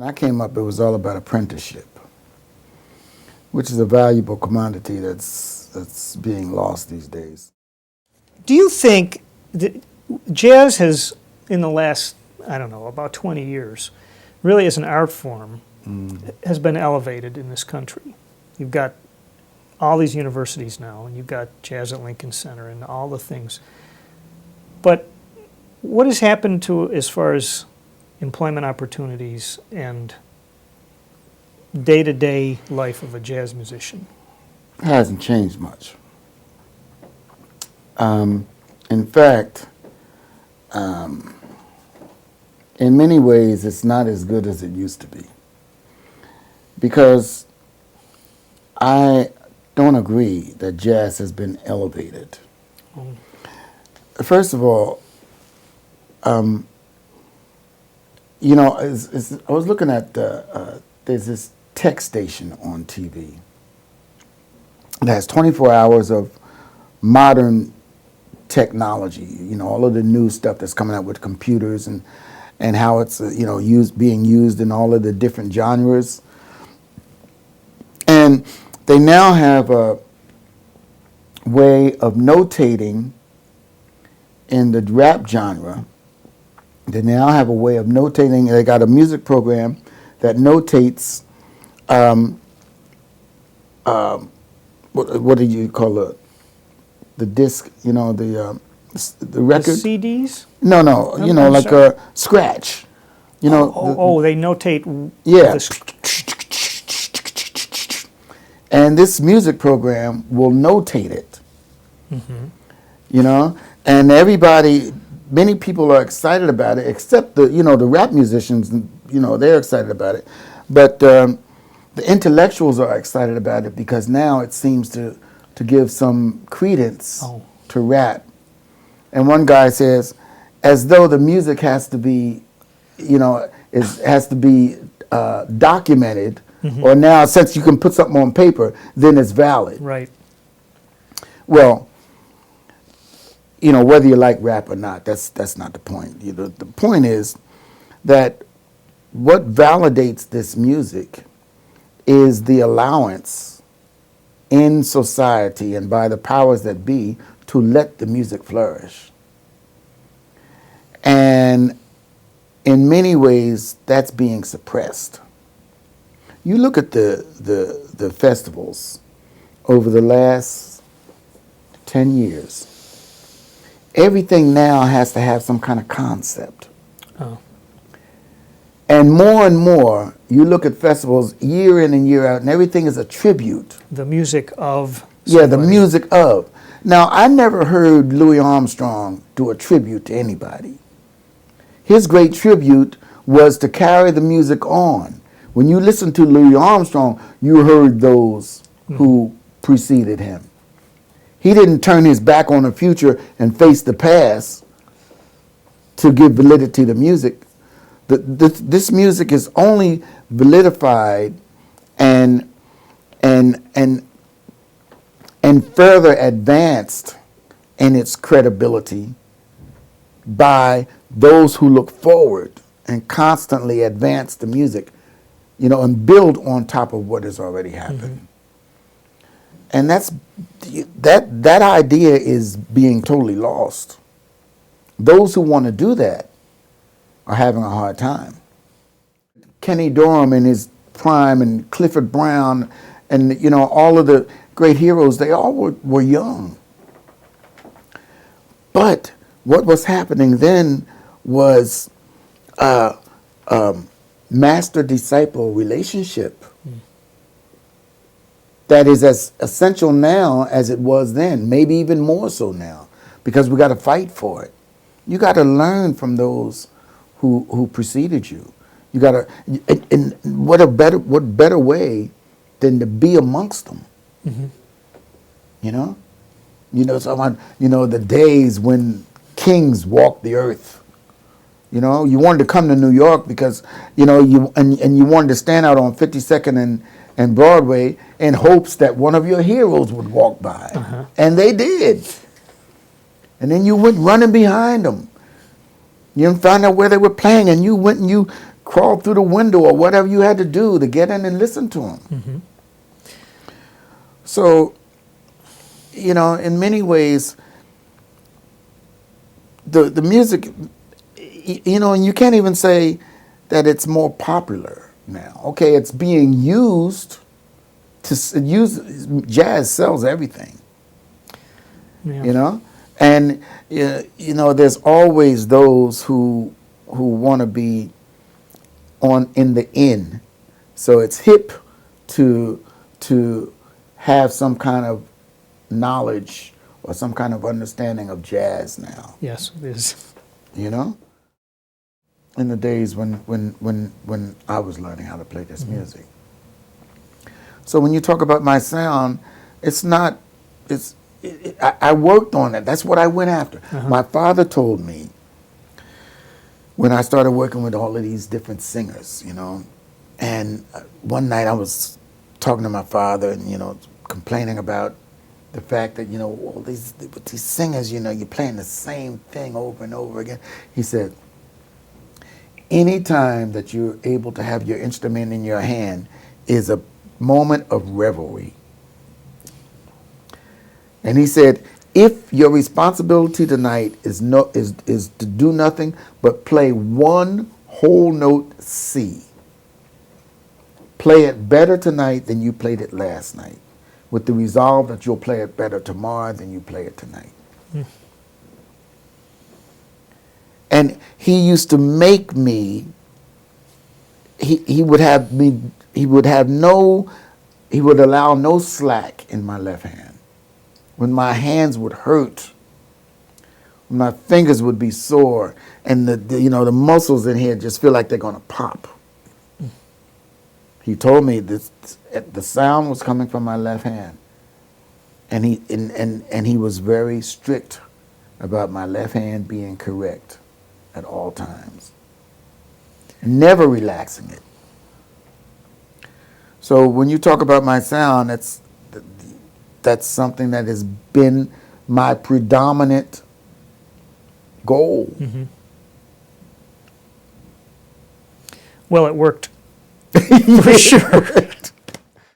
When I came up, it was all about apprenticeship, which is a valuable commodity that's being lost these days. Do you think that jazz has, in the last, I don't know, about 20 years, really as an art form, has been elevated in this country? You've got all these universities now, and you've got jazz at Lincoln Center and all the things. But what has happened to as far as employment opportunities and day-to-day life of a jazz musician? It hasn't changed much. In fact, in many ways, it's not as good as it used to be. Because I don't agree that jazz has been elevated. First of all, you know, I was looking at, there's this tech station on TV that has 24 hours of modern technology, you know, all of the new stuff that's coming out with computers and how it's, you know, being used in all of the different genres. And they now have a way of notating in the rap genre. They now have a way of notating. They got a music program that notates, what do you call it? The disc, you know, the record. The CDs? No, you know, I'm like sorry. a scratch. You know. They notate. Yeah. the- And this music program will notate it. You know, and many people are excited about it, except the rap musicians. You know, they're excited about it, but the intellectuals are excited about it because now it seems to give some credence to rap. And one guy says, as though the music has to be, you know, has to be documented, or now since you can put something on paper, then it's valid. Right. Well, you know, whether you like rap or not, that's not the point. The point is that what validates this music is the allowance in society and by the powers that be to let the music flourish. And in many ways, that's being suppressed. You look at the festivals over the last 10 years, everything now has to have some kind of concept. And more, you look at festivals year in and year out, and everything is a tribute. The music of. Yeah, the somebody. music of. Now, I never heard Louis Armstrong do a tribute to anybody. His great tribute was to carry the music on. When you listen to Louis Armstrong, you heard those who preceded him. He didn't turn his back on the future and face the past to give validity to music. This music is only validified and further advanced in its credibility by those who look forward and constantly advance the music, you know, and build on top of what has already happened. And that idea is being totally lost. Those who want to do that are having a hard time. Kenny Dorham in his prime and Clifford Brown and, you know, all of the great heroes, they all were young. But what was happening then was master-disciple relationship that is as essential now as it was then, maybe even more so now, because we got to fight for it. You got to learn from those who preceded you. You got to, and what better way than to be amongst them? You know, someone, you know, the days when kings walked the earth. You know, you wanted to come to New York because, you know, you wanted to stand out on 52nd and Broadway in hopes that one of your heroes would walk by. And they did. And then you went running behind them. You didn't find out where they were playing, and you went and you crawl through the window or whatever you had to do to get in and listen to them. So, you know, in many ways, the music, you know, and you can't even say that it's more popular now. Okay, it's being used jazz sells everything, Yeah. you know, and you know, there's always those who want to be in the in, so it's hip to have some kind of knowledge or some kind of understanding of jazz now. Yes, it is. You know, in the days when I was learning how to play this music. So when you talk about my sound, it's not. I worked on it. That's what I went after. My father told me when I started working with all of these different singers, you know, and one night I was talking to my father and, you know, complaining about the fact that, you know, all these singers, you know, you're playing the same thing over and over again. He said, anytime that you're able to have your instrument in your hand is a moment of revelry. And he said, if your responsibility tonight is to do nothing but play one whole note C, play it better tonight than you played it last night, with the resolve that you'll play it better tomorrow than you play it tonight. And he used to make me, he would allow no slack in my left hand. When my hands would hurt, when my fingers would be sore, and the muscles in here just feel like they're gonna pop. He told me the sound was coming from my left hand, and he was very strict about my left hand being correct at all times, never relaxing it. So when you talk about my sound, that's something that has been my predominant goal. Well, it worked for sure.